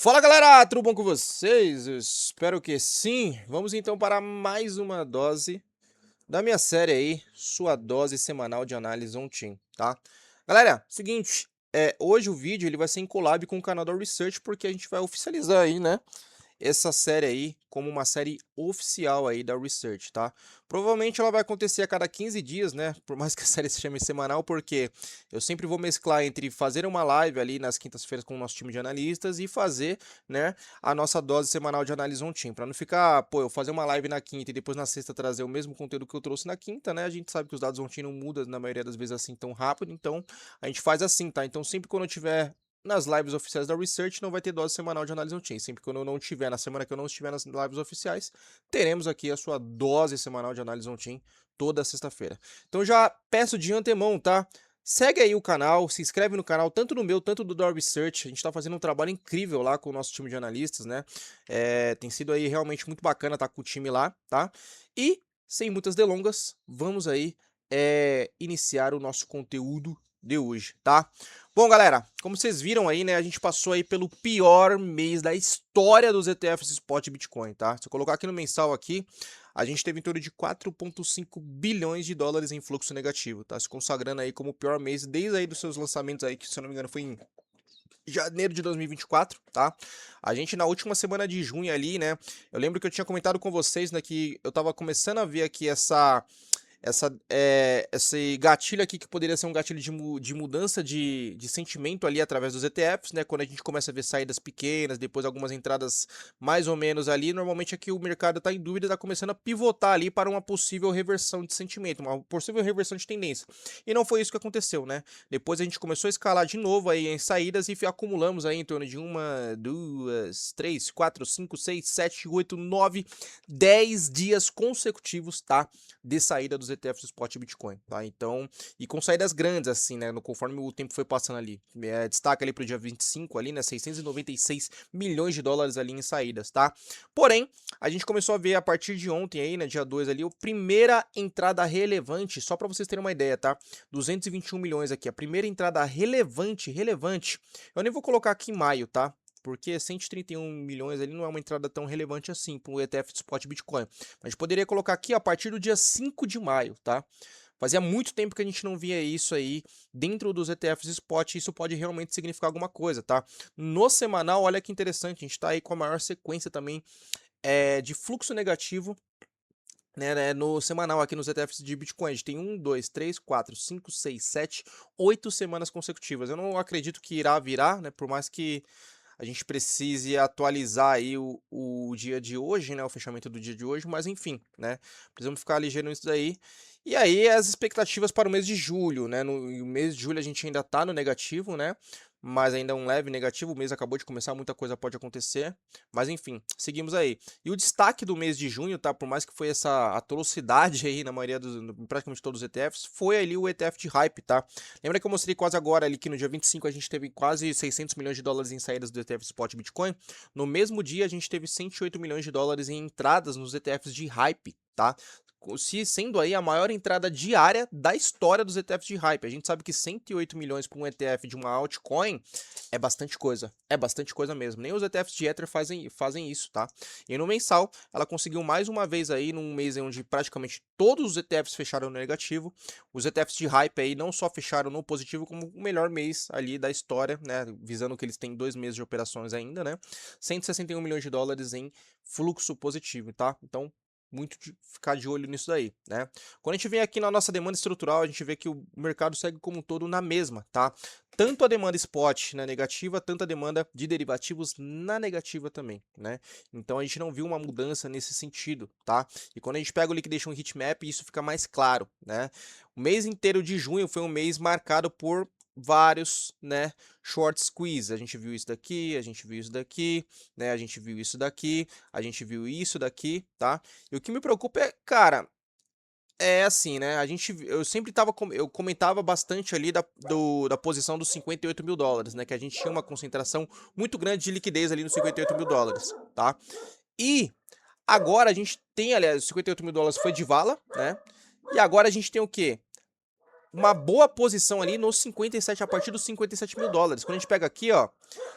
Fala galera, tudo bom com vocês? Eu espero que sim. Vamos então para mais uma dose da minha série aí, sua dose semanal de análise on-team, tá? Galera, seguinte, hoje o vídeo ele vai ser em collab com o canal da Research porque a gente vai oficializar aí, né? Essa série aí como uma série oficial aí da Research, tá? Provavelmente ela vai acontecer a cada 15 dias, né? Por mais que a série se chame semanal, porque eu sempre vou mesclar entre fazer uma live ali nas quintas-feiras com o nosso time de analistas e fazer, né, a nossa dose semanal de análise on team, para não ficar, pô, eu fazer uma live na quinta e depois na sexta trazer o mesmo conteúdo que eu trouxe na quinta, né? A gente sabe que os dados on team não mudam na maioria das vezes assim tão rápido, então a gente faz assim, tá? Então sempre quando eu tiver nas lives oficiais da Research não vai ter dose semanal de análise on-chain. Sempre que eu não tiver, na semana que eu não estiver nas lives oficiais, teremos aqui a sua dose semanal de análise on-chain toda sexta-feira. Então já peço de antemão, tá? Segue aí o canal, se inscreve no canal, tanto no meu, tanto do Research. A gente tá fazendo um trabalho incrível lá com o nosso time de analistas, né? Tem sido aí realmente muito bacana estar com o time lá, tá? E, sem muitas delongas, vamos aí iniciar o nosso conteúdo de hoje, tá? Bom, galera, como vocês viram aí, né, a gente passou aí pelo pior mês da história dos ETFs Spot Bitcoin, tá? Se eu colocar aqui no mensal aqui, a gente teve em torno de 4,5 bilhões de dólares em fluxo negativo, tá? Se consagrando aí como o pior mês desde aí dos seus lançamentos aí, que se eu não me engano foi em janeiro de 2024, tá? A gente na última semana de junho ali, né, eu lembro que eu tinha comentado com vocês, né, que eu tava começando a ver aqui esse gatilho aqui que poderia ser um gatilho de mudança de sentimento ali através dos ETFs, né? Quando a gente começa a ver saídas pequenas, depois algumas entradas mais ou menos ali, normalmente aqui o mercado está em dúvida, está começando a pivotar ali para uma possível reversão de sentimento, uma possível reversão de tendência. E não foi isso que aconteceu, né? Depois a gente começou a escalar de novo aí em saídas e acumulamos aí em torno de 2, 3, 4, 5, 6, 7, 8, 9, 10 dias consecutivos, tá? De saída dos ETFs do Spot Bitcoin, tá? Então, e com saídas grandes assim, né, conforme o tempo foi passando ali. Destaca ali pro dia 25 ali, né, 696 milhões de dólares ali em saídas, tá? Porém, a gente começou a ver a partir de ontem aí, né, dia 2 ali, a primeira entrada relevante, só para vocês terem uma ideia, tá? 221 milhões aqui, a primeira entrada relevante, eu nem vou colocar aqui em maio, tá? Porque 131 milhões ali não é uma entrada tão relevante assim para o ETF de Spot Bitcoin. A gente poderia colocar aqui a partir do dia 5 de maio, tá? Fazia muito tempo que a gente não via isso aí dentro dos ETFs Spot, e isso pode realmente significar alguma coisa, tá? No semanal, olha que interessante, a gente tá aí com a maior sequência também de fluxo negativo, né, no semanal aqui nos ETFs de Bitcoin. A gente tem 1, 2, 3, 4, 5, 6, 7, 8 semanas consecutivas. Eu não acredito que irá virar, né, por mais que a gente precise atualizar aí o dia de hoje, né, o fechamento do dia de hoje, mas enfim, né, precisamos ficar ligeiro nisso daí. E aí as expectativas para o mês de julho, né, no mês de julho a gente ainda tá no negativo, né, mas ainda é um leve negativo, o mês acabou de começar, muita coisa pode acontecer, mas enfim, seguimos aí. E o destaque do mês de junho, tá, por mais que foi essa atrocidade aí na maioria praticamente todos os ETFs, foi ali o ETF de Hype, tá? Lembra que eu mostrei quase agora ali que no dia 25 a gente teve quase 600 milhões de dólares em saídas do ETF Spot Bitcoin? No mesmo dia a gente teve 108 milhões de dólares em entradas nos ETFs de Hype, tá? Sendo aí a maior entrada diária da história dos ETFs de Hype. A gente sabe que 108 milhões para um ETF de uma altcoin é bastante coisa mesmo. Nem os ETFs de Ether fazem isso, tá? E no mensal, ela conseguiu mais uma vez aí, num mês onde praticamente todos os ETFs fecharam no negativo. Os ETFs de Hype aí não só fecharam no positivo, como o melhor mês ali da história, né? Visando que eles têm 2 meses de operações ainda, né? 161 milhões de dólares em fluxo positivo, tá? Então, muito de ficar de olho nisso daí, né? Quando a gente vem aqui na nossa demanda estrutural, a gente vê que o mercado segue como um todo na mesma, tá? Tanto a demanda spot na negativa, tanto a demanda de derivativos na negativa também, né? Então a gente não viu uma mudança nesse sentido, tá? E quando a gente pega o liquidation heatmap, isso fica mais claro, né? O mês inteiro de junho foi um mês marcado por vários, né, short squeeze. A gente viu isso daqui, a gente viu isso daqui, né, a gente viu isso daqui, a gente viu isso daqui, tá? E o que me preocupa é, cara, é assim, né? Eu sempre eu comentava bastante ali da posição dos 58 mil dólares, né? Que a gente tinha uma concentração muito grande de liquidez ali nos 58 mil dólares, tá? E agora a gente tem, aliás, 58 mil dólares foi de vala, né? E agora a gente tem o quê? uma boa posição ali nos 57, a partir dos 57 mil dólares. Quando a gente pega aqui, ó,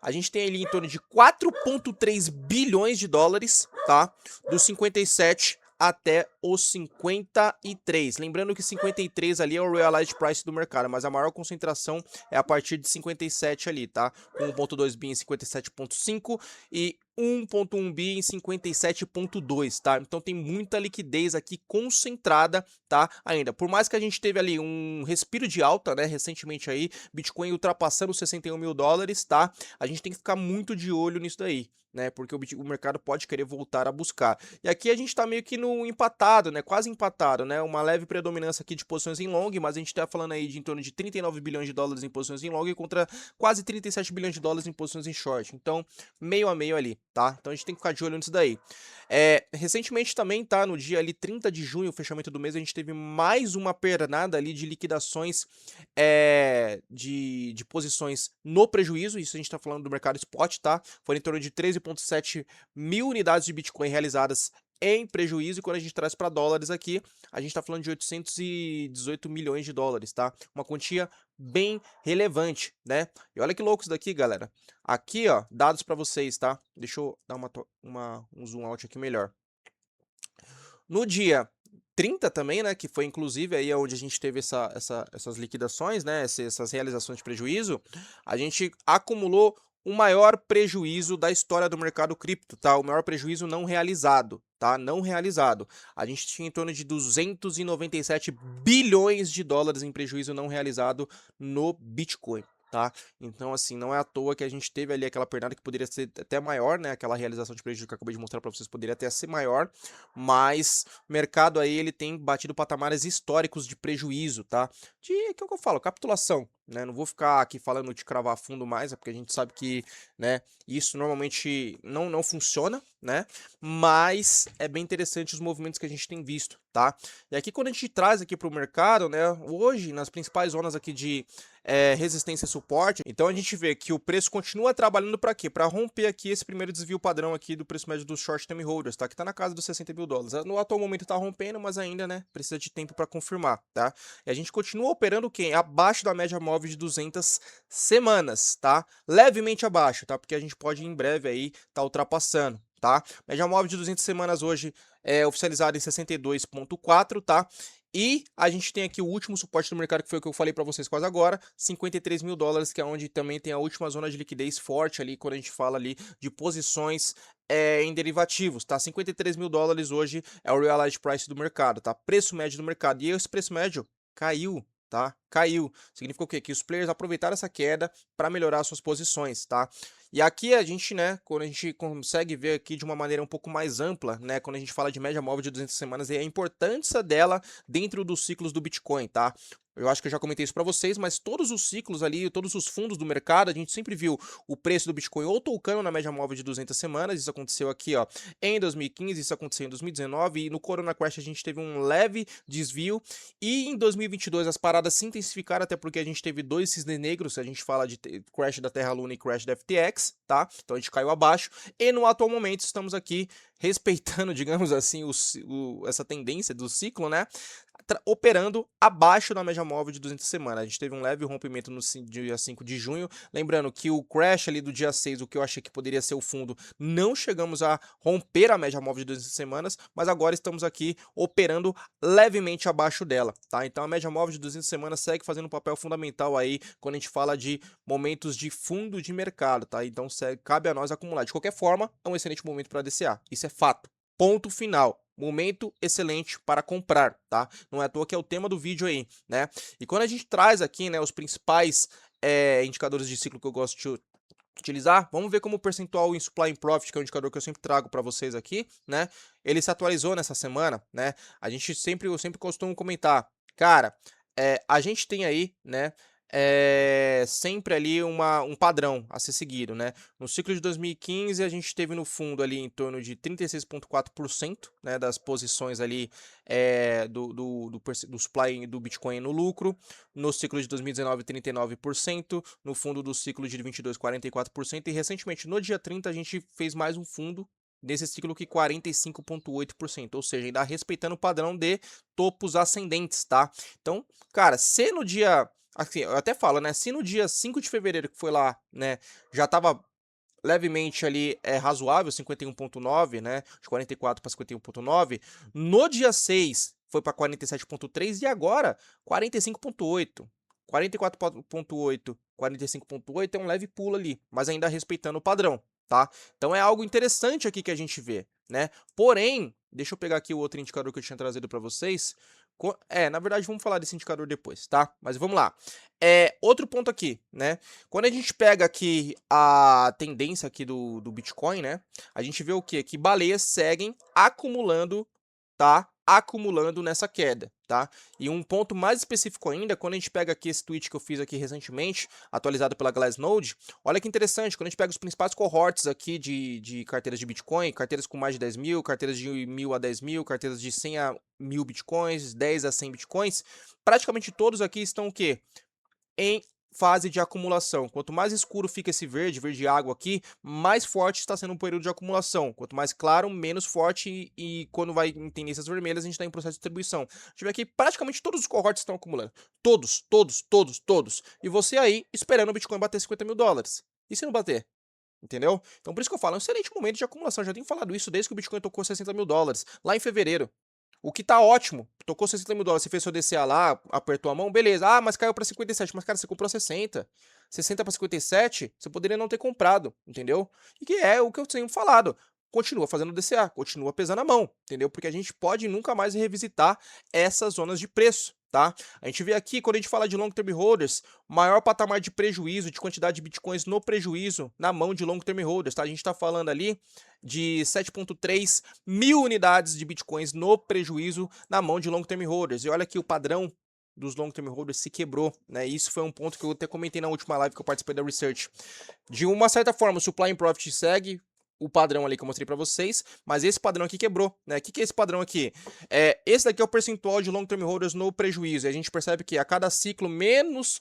a gente tem ali em torno de 4,3 bilhões de dólares, tá? Dos 57 até os 53. Lembrando que 53 ali é o realized price do mercado, mas a maior concentração é a partir de 57 ali, tá? Com 1,2 bi em 57,5 e 1,1 bi em 57,2, tá? Então tem muita liquidez aqui concentrada, tá? Ainda, por mais que a gente teve ali um respiro de alta, né, recentemente aí, Bitcoin ultrapassando os 61 mil dólares, tá? A gente tem que ficar muito de olho nisso daí, né? Porque o mercado pode querer voltar a buscar. E aqui a gente tá meio que no empatado, né? Quase empatado, né? Uma leve predominância aqui de posições em long, mas a gente tá falando aí de em torno de 39 bilhões de dólares em posições em long contra quase 37 bilhões de dólares em posições em short. Então, meio a meio ali, tá? Então a gente tem que ficar de olho nisso daí. Recentemente também, tá? No dia ali 30 de junho, o fechamento do mês, a gente teve mais uma pernada ali de liquidações de posições no prejuízo. Isso a gente tá falando do mercado spot, tá? Foi em torno de 13,7 mil unidades de Bitcoin realizadas em prejuízo, e quando a gente traz para dólares aqui, a gente tá falando de 818 milhões de dólares, tá? Uma quantia bem relevante, né? E olha que louco isso daqui, galera. Aqui, ó, dados para vocês, tá? Deixa eu dar um zoom out aqui melhor. No dia 30 também, né, que foi inclusive aí onde a gente teve essas liquidações, né, essas realizações de prejuízo, a gente acumulou o maior prejuízo da história do mercado cripto, tá? O maior prejuízo não realizado, tá? Não realizado. A gente tinha em torno de 297 bilhões de dólares em prejuízo não realizado no Bitcoin, tá? Então, assim, não é à toa que a gente teve ali aquela pernada que poderia ser até maior, né? Aquela realização de prejuízo que eu acabei de mostrar para vocês poderia até ser maior, mas o mercado aí ele tem batido patamares históricos de prejuízo, tá? Que é o que eu falo, capitulação, né? Não vou ficar aqui falando de cravar fundo mais, é porque a gente sabe que, né, isso normalmente não funciona, né? Mas é bem interessante os movimentos que a gente tem visto, tá? E aqui quando a gente traz aqui para o mercado, né, hoje nas principais zonas aqui de resistência e suporte, então a gente vê que o preço continua trabalhando para quê? Para romper aqui esse primeiro desvio padrão aqui do preço médio dos short term holders, tá? Que tá na casa dos 60 mil dólares. No atual momento tá rompendo, mas ainda, né, precisa de tempo para confirmar, tá? E a gente continua operando o quê? Abaixo da média móvel de 200 semanas, tá? Levemente abaixo, tá? Porque a gente pode em breve aí tá ultrapassando, tá? Média móvel de 200 semanas hoje é oficializada em 62,4, tá? E a gente tem aqui o último suporte do mercado, que foi o que eu falei para vocês quase agora, 53 mil dólares, que é onde também tem a última zona de liquidez forte ali, quando a gente fala ali de posições em derivativos, tá? 53 mil dólares hoje é o realized price do mercado, tá? Preço médio do mercado. E esse preço médio caiu, tá? Caiu. Significa o quê? Que os players aproveitaram essa queda para melhorar suas posições, tá? E aqui a gente, né, quando a gente consegue ver aqui de uma maneira um pouco mais ampla, né, quando a gente fala de média móvel de 200 semanas e a importância dela dentro dos ciclos do Bitcoin, tá? Eu acho que eu já comentei isso para vocês, mas todos os ciclos ali, todos os fundos do mercado, a gente sempre viu o preço do Bitcoin ou tocando na média móvel de 200 semanas, isso aconteceu aqui, ó, em 2015, isso aconteceu em 2019, e no Corona Crash a gente teve um leve desvio, e em 2022 as paradas se intensificaram, até porque a gente teve dois cisnes negros, a gente fala de crash da Terra Luna e crash da FTX, tá? Então a gente caiu abaixo, e no atual momento estamos aqui respeitando, digamos assim, essa tendência do ciclo, né? Operando abaixo da média móvel de 200 semanas. A gente teve um leve rompimento no dia 5 de junho. Lembrando que o crash ali do dia 6, o que eu achei que poderia ser o fundo, não chegamos a romper a média móvel de 200 semanas, mas agora estamos aqui operando levemente abaixo dela, tá? Então a média móvel de 200 semanas segue fazendo um papel fundamental aí quando a gente fala de momentos de fundo de mercado, tá? Então cabe a nós acumular. De qualquer forma, é um excelente momento para DCA. Isso é fato. Ponto final. Momento excelente para comprar, tá? Não é à toa que é o tema do vídeo aí, né? E quando a gente traz aqui, né, os principais indicadores de ciclo que eu gosto de utilizar, vamos ver como o percentual em supply and profit, que é um indicador que eu sempre trago para vocês aqui, né? Ele se atualizou nessa semana, né? Eu sempre costumo comentar, cara, a gente tem aí, né? Sempre ali um padrão a ser seguido, né? No ciclo de 2015, a gente teve no fundo ali em torno de 36,4%, né, das posições ali do supply do Bitcoin no lucro. No ciclo de 2019, 39%. No fundo do ciclo de 22, 44%. E recentemente, no dia 30, a gente fez mais um fundo, nesse ciclo que 45,8%, ou seja, ainda respeitando o padrão de topos ascendentes, tá? Então, cara, se no dia, assim, eu até falo, né, se no dia 5 de fevereiro que foi lá, né, já tava levemente ali razoável, 51,9, né, de 44 para 51,9, no dia 6 foi para 47,3 e agora 45,8. 44,8, 45,8 é um leve pulo ali, mas ainda respeitando o padrão, tá? Então é algo interessante aqui que a gente vê, né? Porém, deixa eu pegar aqui o outro indicador que eu tinha trazido para vocês. Na verdade, vamos falar desse indicador depois, tá? Mas vamos lá. Outro ponto aqui, né? Quando a gente pega aqui a tendência aqui do Bitcoin, né? A gente vê o quê? Que baleias seguem acumulando, tá? Acumulando nessa queda, tá? E um ponto mais específico ainda, quando a gente pega aqui esse tweet que eu fiz aqui recentemente, atualizado pela Glassnode, olha que interessante, quando a gente pega os principais cohorts aqui de carteiras de Bitcoin, carteiras com mais de 10 mil, carteiras de 1.000 a 10 mil, carteiras de 100 a 1.000 Bitcoins, 10 a 100 Bitcoins, praticamente todos aqui estão o quê? Em fase de acumulação. Quanto mais escuro fica esse verde, verde água aqui, mais forte está sendo um período de acumulação. Quanto mais claro, menos forte e quando vai em tendências vermelhas, a gente está em processo de distribuição. A gente vê aqui, praticamente todos os cohorts estão acumulando. Todos, todos, todos, todos. E você aí, esperando o Bitcoin bater 50 mil dólares. E se não bater? Entendeu? Então por isso que eu falo, é um excelente momento de acumulação. Eu já tenho falado isso desde que o Bitcoin tocou 60 mil dólares, lá em fevereiro. O que tá ótimo. Tocou 60 mil dólares, você fez seu DCA lá, apertou a mão, beleza. Ah, mas caiu pra 57. Mas, cara, você comprou 60. 60 pra 57, você poderia não ter comprado, entendeu? E que é o que eu tenho falado. Continua fazendo DCA, continua pesando a mão, entendeu? Porque a gente pode nunca mais revisitar essas zonas de preço, tá? A gente vê aqui, quando a gente fala de long term holders, maior patamar de prejuízo, de quantidade de bitcoins no prejuízo na mão de long term holders, tá? A gente tá falando ali de 7,3 mil unidades de bitcoins no prejuízo na mão de long term holders. E olha aqui o padrão dos long term holders se quebrou, né? Isso foi um ponto que eu até comentei na última live que eu participei da research. De uma certa forma, o supply and profit segue o padrão ali que eu mostrei para vocês, mas esse padrão aqui quebrou, né? O que é esse padrão aqui? Esse daqui é o percentual de long term holders no prejuízo. E a gente percebe que a cada ciclo menos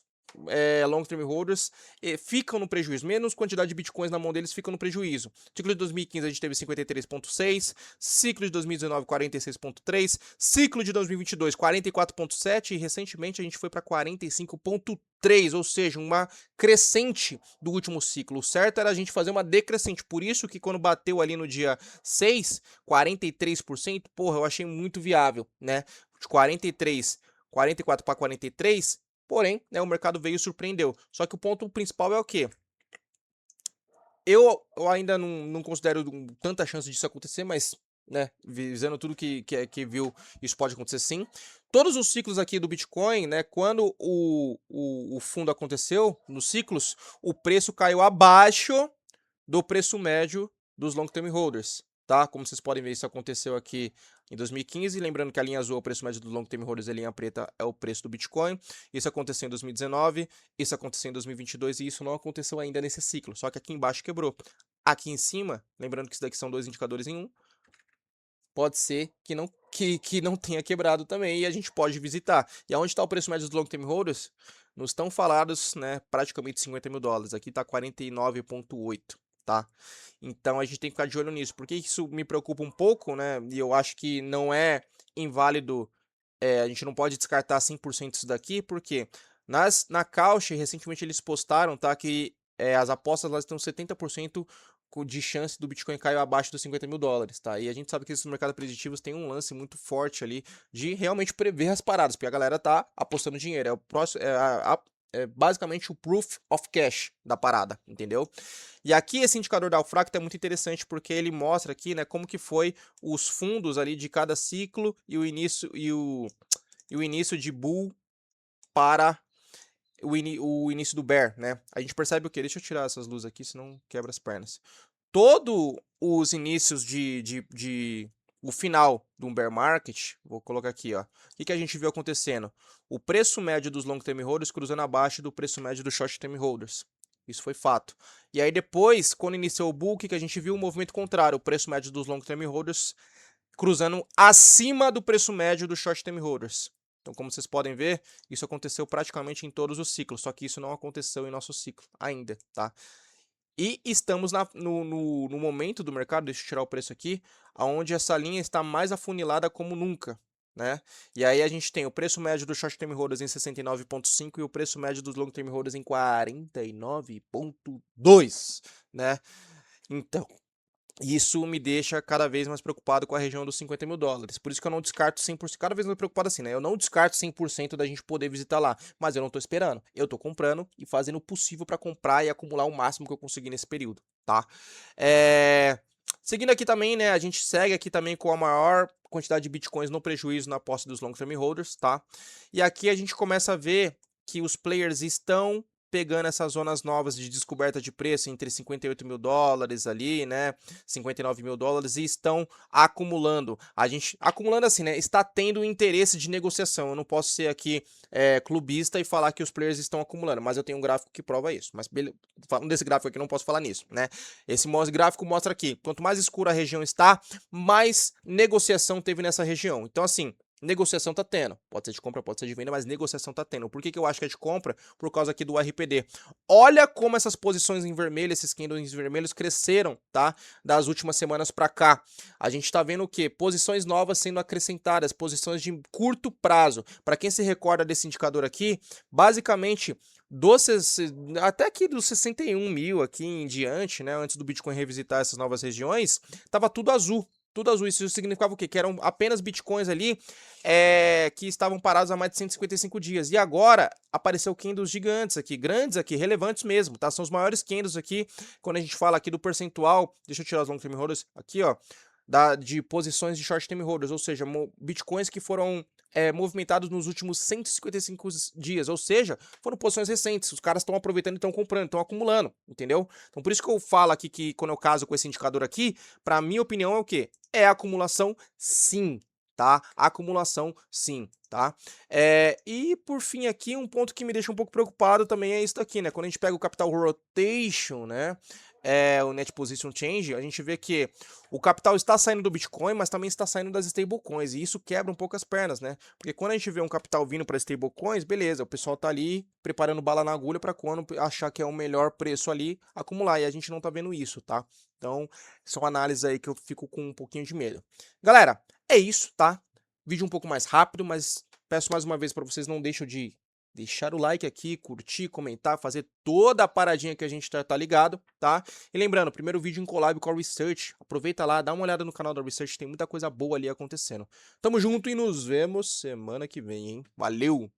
long term holders ficam no prejuízo, menos quantidade de bitcoins na mão deles ficam no prejuízo. Ciclo de 2015 a gente teve 53,6, ciclo de 2019 46,3, ciclo de 2022 44,7 e recentemente a gente foi para 45,3, ou seja, uma crescente do último ciclo. O certo era a gente fazer uma decrescente, por isso que quando bateu ali no dia 6, 43%, porra, eu achei muito viável, né? De 44 para 43, porém, né, o mercado veio e surpreendeu. Só que o ponto principal é o quê? Eu ainda não considero tanta chance disso acontecer, mas, né, visando tudo que viu, isso pode acontecer sim. Todos os ciclos aqui do Bitcoin, né, quando o fundo aconteceu, nos ciclos, o preço caiu abaixo do preço médio dos long term holders, tá? Como vocês podem ver, isso aconteceu aqui em 2015, lembrando que a linha azul é o preço médio do long term holders e a linha preta é o preço do Bitcoin. Isso aconteceu em 2019, isso aconteceu em 2022 e isso não aconteceu ainda nesse ciclo, só que aqui embaixo quebrou. Aqui em cima, lembrando que isso daqui são dois indicadores em um, pode ser que não tenha quebrado também e a gente pode visitar. E aonde está o preço médio dos long term holders? Nos estão falados, né, praticamente 50 mil dólares. Aqui está 49,8. Tá? Então a gente tem que ficar de olho nisso. Porque isso me preocupa um pouco, né? E eu acho que não é inválido, a gente não pode descartar 100% isso daqui, porque na Cauchy, recentemente eles postaram, tá, que as apostas lá estão 70% de chance do Bitcoin cair abaixo dos 50 mil dólares, tá? E a gente sabe que esses mercados preditivos têm um lance muito forte ali de realmente prever as paradas, porque a galera tá apostando dinheiro. É o próximo, basicamente o proof of cash da parada, entendeu? E aqui esse indicador da Alfracta é muito interessante porque ele mostra aqui, né, como que foi os fundos ali de cada ciclo e o início de bull para o início do bear, né? A gente percebe o quê? Deixa eu tirar essas luzes aqui, senão quebra as pernas. Todos os inícios o final de um bear market, vou colocar aqui, ó. O que a gente viu acontecendo? O preço médio dos long term holders cruzando abaixo do preço médio dos short term holders. Isso foi fato. E aí depois, quando iniciou o bull, o que a gente viu? Um movimento contrário. O preço médio dos long term holders cruzando acima do preço médio dos short term holders. Então, como vocês podem ver, isso aconteceu praticamente em todos os ciclos, só que isso não aconteceu em nosso ciclo ainda, tá? E estamos no momento do mercado, deixa eu tirar o preço aqui, onde essa linha está mais afunilada como nunca, né? E aí a gente tem o preço médio do short term holders em 69,5 e o preço médio dos long term holders em 49,2, né? Então, isso me deixa cada vez mais preocupado com a região dos 50 mil dólares. Por isso que eu não descarto 100%, cada vez mais preocupado assim, né? Eu não descarto 100% da gente poder visitar lá, mas eu não tô esperando. Eu tô comprando e fazendo o possível para comprar e acumular o máximo que eu conseguir nesse período, tá? Seguindo aqui também, né? A gente segue aqui também com a maior quantidade de bitcoins no prejuízo na posse dos long term holders, tá? E aqui a gente começa a ver que os players estão pegando essas zonas novas de descoberta de preço entre 58 mil dólares ali, né, 59 mil dólares e estão acumulando. A gente, acumulando assim, né, está tendo interesse de negociação. Eu não posso ser aqui clubista e falar que os players estão acumulando, mas eu tenho um gráfico que prova isso. Mas falando desse gráfico aqui, não posso falar nisso, né. Esse gráfico mostra aqui, quanto mais escura a região está, mais negociação teve nessa região. Então assim, negociação tá tendo. Pode ser de compra, pode ser de venda, mas negociação tá tendo. Por que eu acho que é de compra? Por causa aqui do RPD. Olha como essas posições em vermelho, esses candles vermelhos cresceram, tá? Das últimas semanas para cá. A gente tá vendo o quê? Posições novas sendo acrescentadas, posições de curto prazo. Para quem se recorda desse indicador aqui, basicamente até aqui dos 61 mil aqui em diante, né? Antes do Bitcoin revisitar essas novas regiões, tava tudo azul. Tudo azul, isso significava o quê? Que eram apenas bitcoins ali que estavam parados há mais de 155 dias. E agora apareceu candles gigantes aqui, grandes aqui, relevantes mesmo, tá? São os maiores candles aqui, quando a gente fala aqui do percentual, deixa eu tirar os long term holders, aqui ó, de posições de short term holders, ou seja, bitcoins que foram movimentados nos últimos 155 dias, ou seja, foram posições recentes, os caras estão aproveitando e estão comprando, estão acumulando, entendeu? Então por isso que eu falo aqui que quando eu caso com esse indicador aqui, pra minha opinião é o quê? É acumulação sim, tá? Acumulação sim, tá? E por fim aqui, um ponto que me deixa um pouco preocupado também é isso daqui, né? Quando a gente pega o Capital Rotation, né? O Net Position Change, a gente vê que o capital está saindo do Bitcoin, mas também está saindo das stablecoins, e isso quebra um pouco as pernas, né? Porque quando a gente vê um capital vindo para stablecoins, beleza, o pessoal tá ali preparando bala na agulha para quando achar que é o melhor preço ali, acumular, e a gente não tá vendo isso, tá? Então, são análises aí que eu fico com um pouquinho de medo. Galera, é isso, tá? Vídeo um pouco mais rápido, mas peço mais uma vez para vocês não deixem de deixar o like aqui, curtir, comentar, fazer toda a paradinha que a gente tá ligado, tá? E lembrando, primeiro vídeo em collab com a Research, aproveita lá, dá uma olhada no canal da Research, tem muita coisa boa ali acontecendo. Tamo junto e nos vemos semana que vem, hein? Valeu!